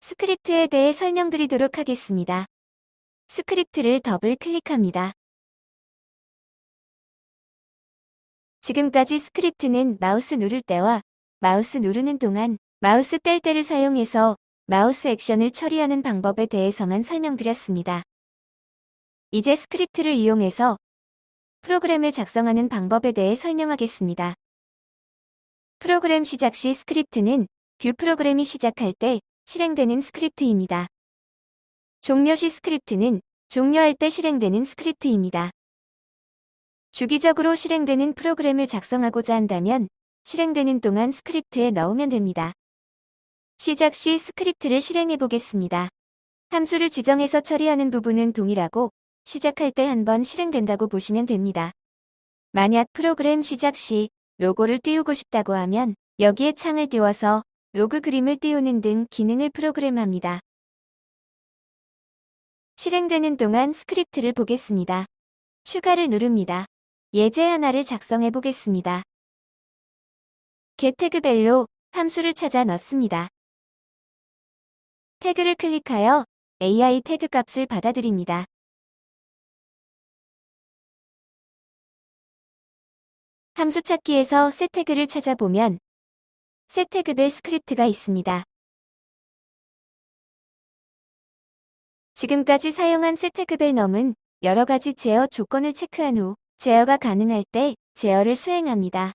스크립트에 대해 설명드리도록 하겠습니다. 스크립트를 더블 클릭합니다. 지금까지 스크립트는 마우스 누를 때와 마우스 누르는 동안 마우스 뗄 때를 사용해서 마우스 액션을 처리하는 방법에 대해서만 설명드렸습니다. 이제 스크립트를 이용해서 프로그램을 작성하는 방법에 대해 설명하겠습니다. 프로그램 시작 시 스크립트는 뷰 프로그램이 시작할 때 실행되는 스크립트입니다. 종료 시 스크립트는 종료할 때 실행되는 스크립트입니다. 주기적으로 실행되는 프로그램을 작성하고자 한다면 실행되는 동안 스크립트에 넣으면 됩니다. 시작 시 스크립트를 실행해 보겠습니다. 함수를 지정해서 처리하는 부분은 동일하고 시작할 때 한 번 실행된다고 보시면 됩니다. 만약 프로그램 시작 시 로고를 띄우고 싶다고 하면 여기에 창을 띄워서 로그 그림을 띄우는 등 기능을 프로그램합니다. 실행되는 동안 스크립트를 보겠습니다. 추가를 누릅니다. 예제 하나를 작성해 보겠습니다. getTagBell로 함수를 찾아 넣습니다. 태그를 클릭하여 AI 태그 값을 받아들입니다. 함수 찾기에서 setTag를 찾아보면 setTagBell 스크립트가 있습니다. 지금까지 사용한 setTagBell 넘은 여러 가지 제어 조건을 체크한 후 제어가 가능할 때 제어를 수행합니다.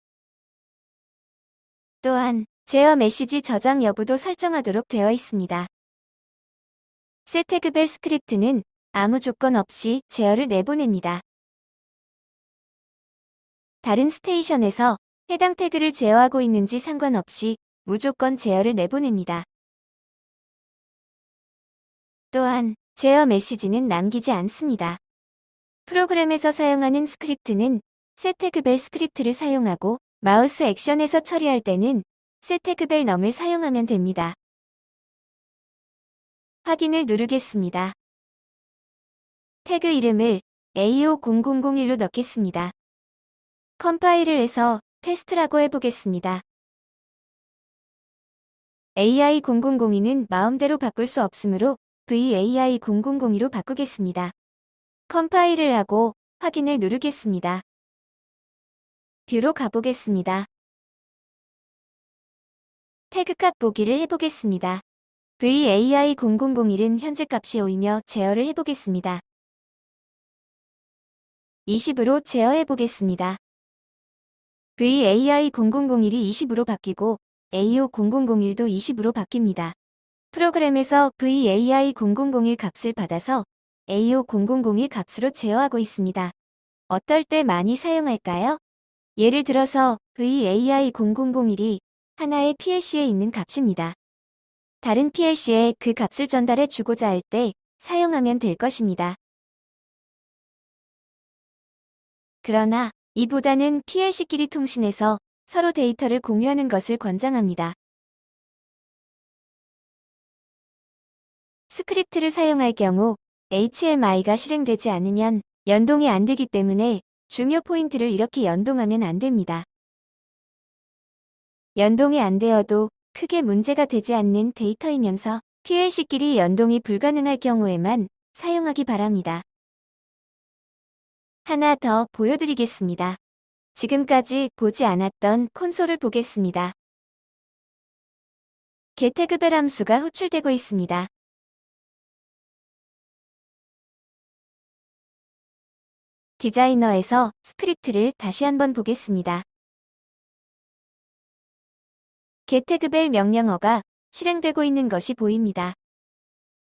또한 제어 메시지 저장 여부도 설정하도록 되어 있습니다. setTagBell 스크립트는 아무 조건 없이 제어를 내보냅니다. 다른 스테이션에서 해당 태그를 제어하고 있는지 상관없이 무조건 제어를 내보냅니다. 또한 제어 메시지는 남기지 않습니다. 프로그램에서 사용하는 스크립트는 setTagBell 스크립트를 사용하고 마우스 액션에서 처리할 때는 setTagBell 넘을 사용하면 됩니다. 확인을 누르겠습니다. 태그 이름을 A50001로 넣겠습니다. 컴파일을 해서 테스트라고 해보겠습니다. AI0002는 마음대로 바꿀 수 없으므로 VAI0002로 바꾸겠습니다. 컴파일을 하고 확인을 누르겠습니다. 뷰로 가보겠습니다. 태그 값 보기를 해보겠습니다. VAI0001은 현재 값이 5이며 제어를 해보겠습니다. 20으로 제어해보겠습니다. VAI0001이 20으로 바뀌고 A5001도 20으로 바뀝니다. 프로그램에서 VAI0001 값을 받아서 A5001 값으로 제어하고 있습니다. 어떨 때 많이 사용할까요? 예를 들어서 VAI0001이 하나의 PLC에 있는 값입니다. 다른 PLC에 그 값을 전달해 주고자 할 때 사용하면 될 것입니다. 그러나 이보다는 PLC끼리 통신해서 서로 데이터를 공유하는 것을 권장합니다. 스크립트를 사용할 경우 HMI가 실행되지 않으면 연동이 안 되기 때문에 중요 포인트를 이렇게 연동하면 안 됩니다. 연동이 안 되어도 크게 문제가 되지 않는 데이터이면서 PLC끼리 연동이 불가능할 경우에만 사용하기 바랍니다. 하나 더 보여드리겠습니다. 지금까지 보지 않았던 콘솔을 보겠습니다. getTagBell 함수가 호출되고 있습니다. 디자이너에서 스크립트를 다시 한번 보겠습니다. getTagBell 명령어가 실행되고 있는 것이 보입니다.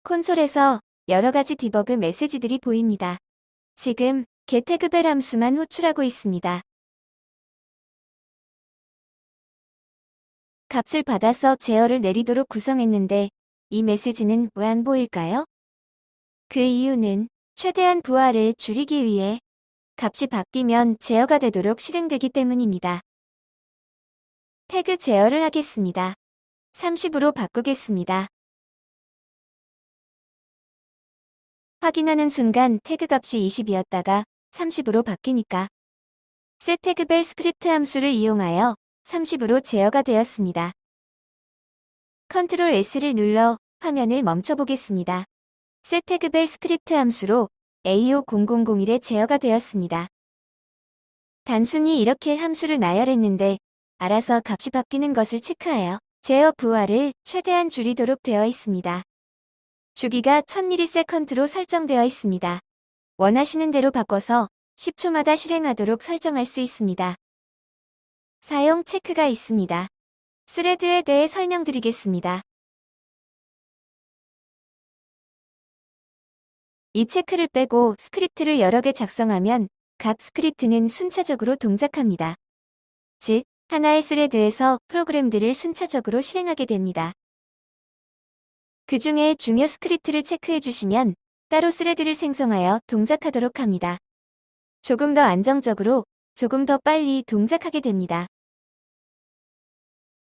콘솔에서 여러 가지 디버그 메시지들이 보입니다. 지금 getTagBell 함수만 호출하고 있습니다. 값을 받아서 제어를 내리도록 구성했는데 이 메시지는 왜 안 보일까요? 그 이유는 최대한 부하를 줄이기 위해 값이 바뀌면 제어가 되도록 실행되기 때문입니다. 태그 제어를 하겠습니다. 30으로 바꾸겠습니다. 확인하는 순간 태그 값이 20이었다가 30으로 바뀌니까 setTagBell 스크립트 함수를 이용하여 30으로 제어가 되었습니다. Ctrl S를 눌러 화면을 멈춰보겠습니다. setTagBell 스크립트 함수로 A50001에 제어가 되었습니다. 단순히 이렇게 함수를 나열했는데 알아서 값이 바뀌는 것을 체크하여 제어 부하를 최대한 줄이도록 되어 있습니다. 주기가 1000ms로 설정되어 있습니다. 원하시는 대로 바꿔서 10초마다 실행하도록 설정할 수 있습니다. 사용 체크가 있습니다. 스레드에 대해 설명드리겠습니다. 이 체크를 빼고 스크립트를 여러 개 작성하면 각 스크립트는 순차적으로 동작합니다. 즉, 하나의 스레드에서 프로그램들을 순차적으로 실행하게 됩니다. 그 중에 중요 스크립트를 체크해 주시면 따로 스레드를 생성하여 동작하도록 합니다. 조금 더 안정적으로, 조금 더 빨리 동작하게 됩니다.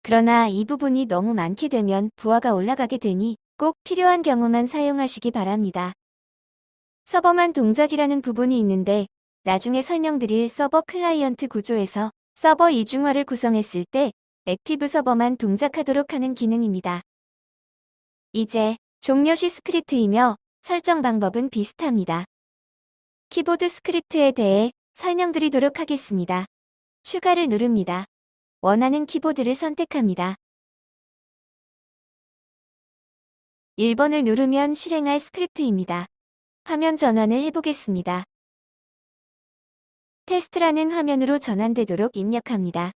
그러나 이 부분이 너무 많게 되면 부하가 올라가게 되니 꼭 필요한 경우만 사용하시기 바랍니다. 서버만 동작이라는 부분이 있는데 나중에 설명드릴 서버 클라이언트 구조에서 서버 이중화를 구성했을 때 액티브 서버만 동작하도록 하는 기능입니다. 이제 종료시 스크립트이며 설정 방법은 비슷합니다. 키보드 스크립트에 대해 설명드리도록 하겠습니다. 추가를 누릅니다. 원하는 키보드를 선택합니다. 1번을 누르면 실행할 스크립트입니다. 화면 전환을 해보겠습니다. 테스트라는 화면으로 전환되도록 입력합니다.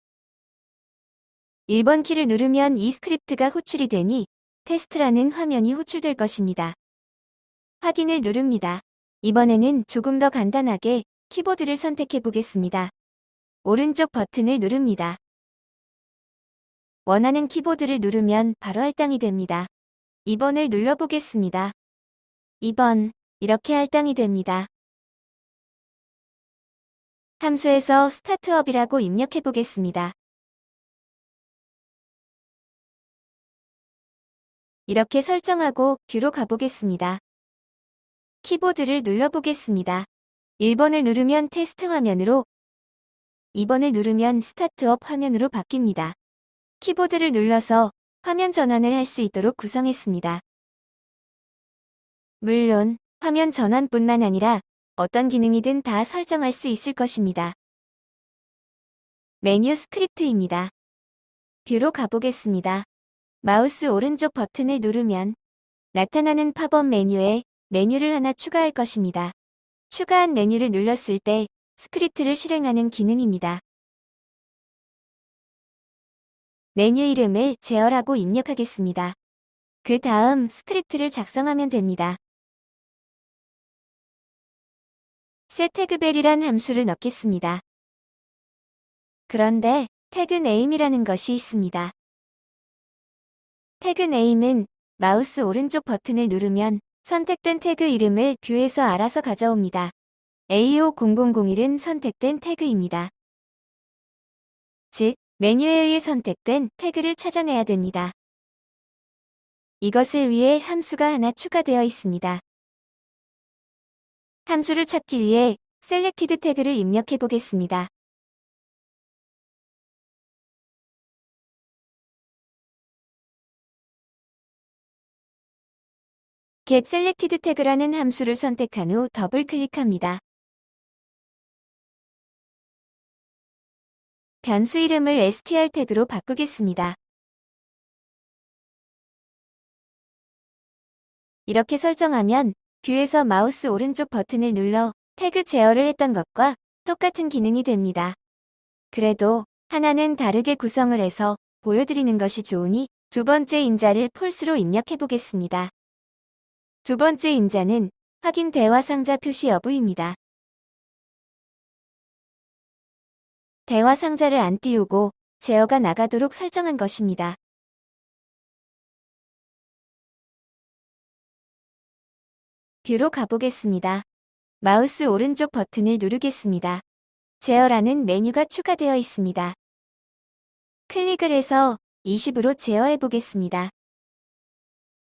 1번 키를 누르면 이 스크립트가 호출이 되니 테스트라는 화면이 호출될 것입니다. 확인을 누릅니다. 이번에는 조금 더 간단하게 키보드를 선택해 보겠습니다. 오른쪽 버튼을 누릅니다. 원하는 키보드를 누르면 바로 할당이 됩니다. 2번을 눌러보겠습니다. 2번, 이렇게 할당이 됩니다. 함수에서 스타트업이라고 입력해 보겠습니다. 이렇게 설정하고 뷰로 가보겠습니다. 키보드를 눌러보겠습니다. 1번을 누르면 테스트 화면으로, 2번을 누르면 스타트업 화면으로 바뀝니다. 키보드를 눌러서 화면 전환을 할 수 있도록 구성했습니다. 물론 화면 전환뿐만 아니라 어떤 기능이든 다 설정할 수 있을 것입니다. 메뉴 스크립트입니다. 뷰로 가보겠습니다. 마우스 오른쪽 버튼을 누르면 나타나는 팝업 메뉴에 메뉴를 하나 추가할 것입니다. 추가한 메뉴를 눌렀을 때 스크립트를 실행하는 기능입니다. 메뉴 이름을 제어라고 입력하겠습니다. 그 다음 스크립트를 작성하면 됩니다. setTagBell이란 함수를 넣겠습니다. 그런데 tagName이라는 것이 있습니다. tagName은 마우스 오른쪽 버튼을 누르면 선택된 태그 이름을 뷰에서 알아서 가져옵니다. A50001은 선택된 태그입니다. 즉, 메뉴에 의해 선택된 태그를 찾아내야 됩니다. 이것을 위해 함수가 하나 추가되어 있습니다. 함수를 찾기 위해 selected 태그를 입력해 보겠습니다. getSelected 태그라는 함수를 선택한 후 더블 클릭합니다. 변수 이름을 str 태그로 바꾸겠습니다. 이렇게 설정하면 뷰에서 마우스 오른쪽 버튼을 눌러 태그 제어를 했던 것과 똑같은 기능이 됩니다. 그래도 하나는 다르게 구성을 해서 보여드리는 것이 좋으니 두 번째 인자를 폴스로 입력해 보겠습니다. 두 번째 인자는 확인 대화 상자 표시 여부입니다. 대화 상자를 안 띄우고 제어가 나가도록 설정한 것입니다. 뷰로 가보겠습니다. 마우스 오른쪽 버튼을 누르겠습니다. 제어라는 메뉴가 추가되어 있습니다. 클릭을 해서 20으로 제어해 보겠습니다.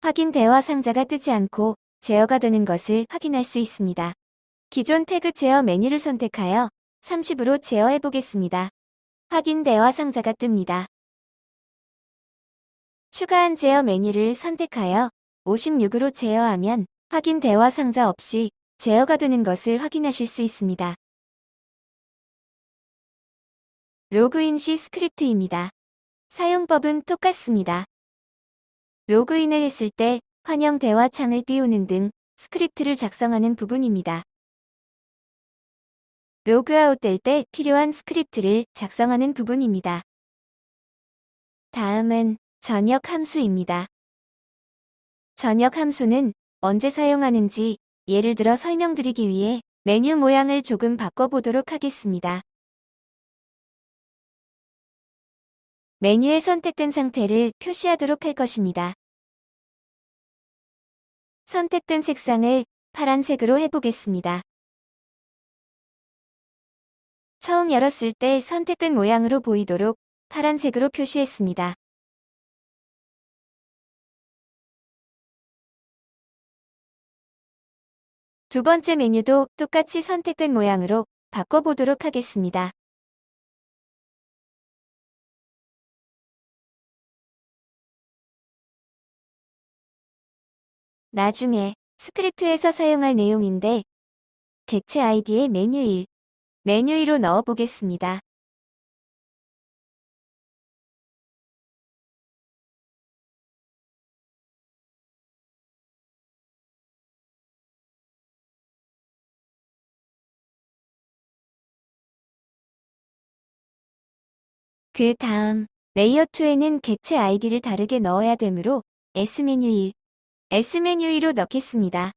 확인 대화 상자가 뜨지 않고 제어가 되는 것을 확인할 수 있습니다. 기존 태그 제어 메뉴를 선택하여 30으로 제어해 보겠습니다. 확인 대화 상자가 뜹니다. 추가한 제어 메뉴를 선택하여 56으로 제어하면 확인 대화 상자 없이 제어가 되는 것을 확인하실 수 있습니다. 로그인 시 스크립트입니다. 사용법은 똑같습니다. 로그인을 했을 때 환영 대화 창을 띄우는 등 스크립트를 작성하는 부분입니다. 로그아웃 될 때 필요한 스크립트를 작성하는 부분입니다. 다음은 전역 함수입니다. 전역 함수는 언제 사용하는지 예를 들어 설명드리기 위해 메뉴 모양을 조금 바꿔보도록 하겠습니다. 메뉴에 선택된 상태를 표시하도록 할 것입니다. 선택된 색상을 파란색으로 해보겠습니다. 처음 열었을 때 선택된 모양으로 보이도록 파란색으로 표시했습니다. 두 번째 메뉴도 똑같이 선택된 모양으로 바꿔보도록 하겠습니다. 나중에 스크립트에서 사용할 내용인데 객체 아이디에 메뉴 1, 메뉴 2로 넣어 보겠습니다. 그 다음 레이어 2에는 객체 아이디를 다르게 넣어야 되므로 S메뉴 1, S메뉴 2로 넣겠습니다.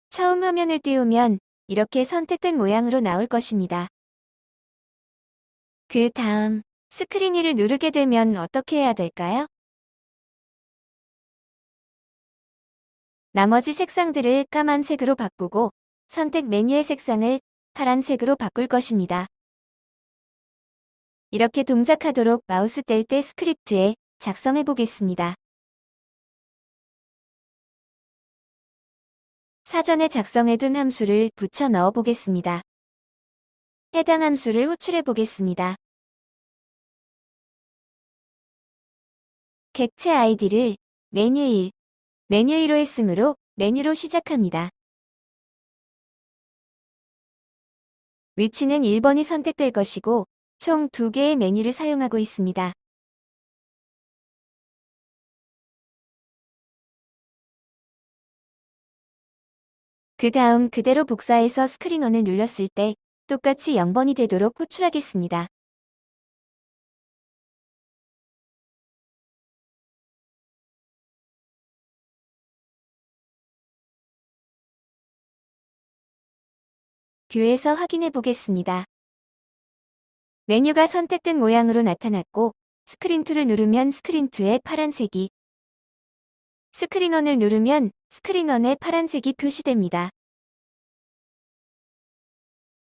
처음 화면을 띄우면 이렇게 선택된 모양으로 나올 것입니다. 그 다음 스크린 위를 누르게 되면 어떻게 해야 될까요? 나머지 색상들을 까만색으로 바꾸고 선택 메뉴의 색상을 파란색으로 바꿀 것입니다. 이렇게 동작하도록 마우스 뗄 때 스크립트에 작성해 보겠습니다. 사전에 작성해둔 함수를 붙여 넣어 보겠습니다. 해당 함수를 호출해 보겠습니다. 객체 아이디를 메뉴 1, 메뉴 2로 했으므로 메뉴로 시작합니다. 위치는 1번이 선택될 것이고 총 2개의 메뉴를 사용하고 있습니다. 그 다음 그대로 복사해서 스크린원을 눌렀을 때 똑같이 0번이 되도록 호출하겠습니다. 뷰에서 확인해 보겠습니다. 메뉴가 선택된 모양으로 나타났고 스크린2를 누르면 스크린2의 파란색이, 스크린원을 누르면 스크린원의 파란색이 표시됩니다.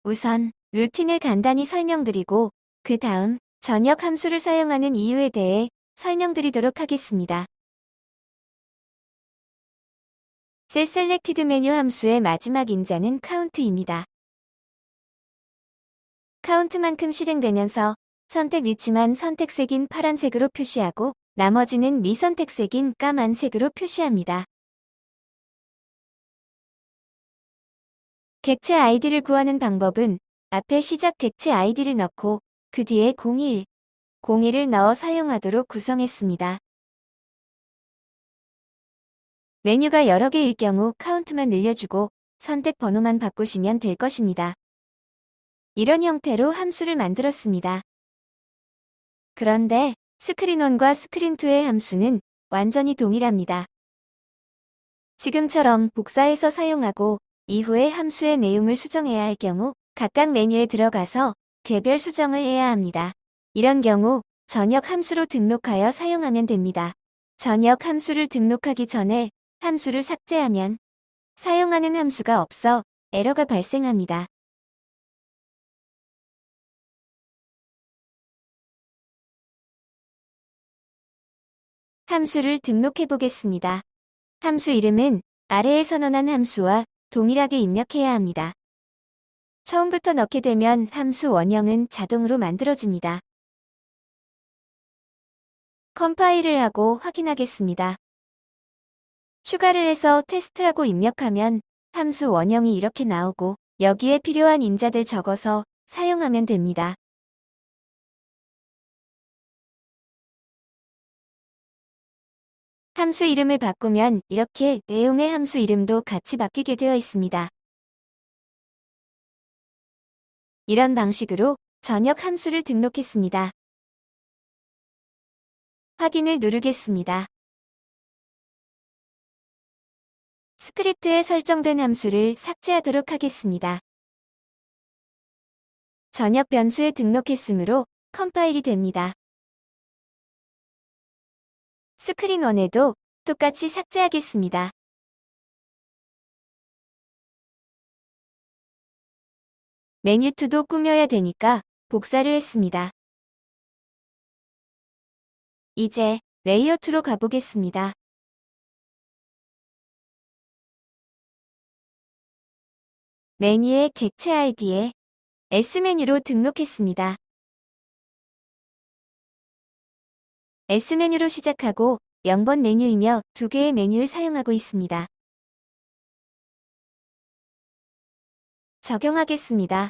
우선 루틴을 간단히 설명드리고 그 다음 전역 함수를 사용하는 이유에 대해 설명드리도록 하겠습니다. setSelected 메뉴 함수의 마지막 인자는 count입니다. count만큼 실행되면서 선택 위치만 선택색인 파란색으로 표시하고 나머지는 미선택색인 까만색으로 표시합니다. 객체 아이디를 구하는 방법은 앞에 시작 객체 아이디를 넣고 그 뒤에 01, 01을 넣어 사용하도록 구성했습니다. 메뉴가 여러 개일 경우 카운트만 늘려주고 선택 번호만 바꾸시면 될 것입니다. 이런 형태로 함수를 만들었습니다. 그런데 스크린1과 스크린2의 함수는 완전히 동일합니다. 지금처럼 복사해서 사용하고 이후에 함수의 내용을 수정해야 할 경우 각각 메뉴에 들어가서 개별 수정을 해야 합니다. 이런 경우 전역 함수로 등록하여 사용하면 됩니다. 전역 함수를 등록하기 전에 함수를 삭제하면 사용하는 함수가 없어 에러가 발생합니다. 함수를 등록해 보겠습니다. 함수 이름은 아래에 선언한 함수와 동일하게 입력해야 합니다. 처음부터 넣게 되면 함수 원형은 자동으로 만들어집니다. 컴파일을 하고 확인하겠습니다. 추가를 해서 테스트하고 입력하면 함수 원형이 이렇게 나오고 여기에 필요한 인자들 적어서 사용하면 됩니다. 함수 이름을 바꾸면 이렇게 내용의 함수 이름도 같이 바뀌게 되어 있습니다. 이런 방식으로 전역 함수를 등록했습니다. 확인을 누르겠습니다. 스크립트에 설정된 함수를 삭제하도록 하겠습니다. 전역 변수에 등록했으므로 컴파일이 됩니다. 스크린 1에도 똑같이 삭제하겠습니다. 메뉴 2도 꾸며야 되니까 복사를 했습니다. 이제 레이어 2로 가보겠습니다. 메뉴의 객체 아이디에 S메뉴로 등록했습니다. S메뉴로 시작하고 0번 메뉴이며 2개의 메뉴를 사용하고 있습니다. 적용하겠습니다.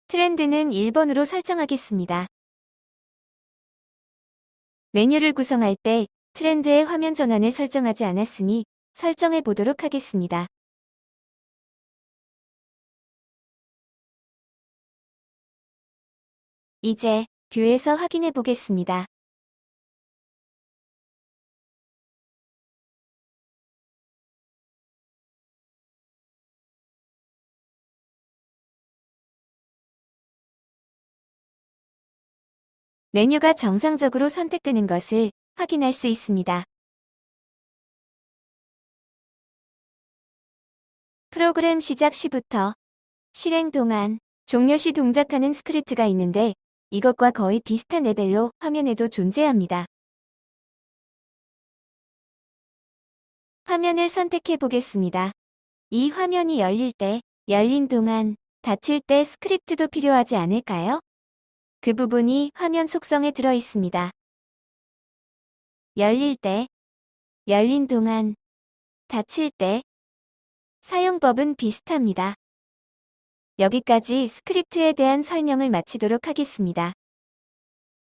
트렌드는 1번으로 설정하겠습니다. 메뉴를 구성할 때 트렌드의 화면 전환을 설정하지 않았으니 설정해 보도록 하겠습니다. 이제 뷰에서 확인해 보겠습니다. 메뉴가 정상적으로 선택되는 것을 확인할 수 있습니다. 프로그램 시작 시부터 실행 동안 종료 시 동작하는 스크립트가 있는데 이것과 거의 비슷한 레벨로 화면에도 존재합니다. 화면을 선택해 보겠습니다. 이 화면이 열릴 때, 열린 동안, 닫힐 때 스크립트도 필요하지 않을까요? 그 부분이 화면 속성에 들어 있습니다. 열릴 때, 열린 동안, 닫힐 때, 사용법은 비슷합니다. 여기까지 스크립트에 대한 설명을 마치도록 하겠습니다.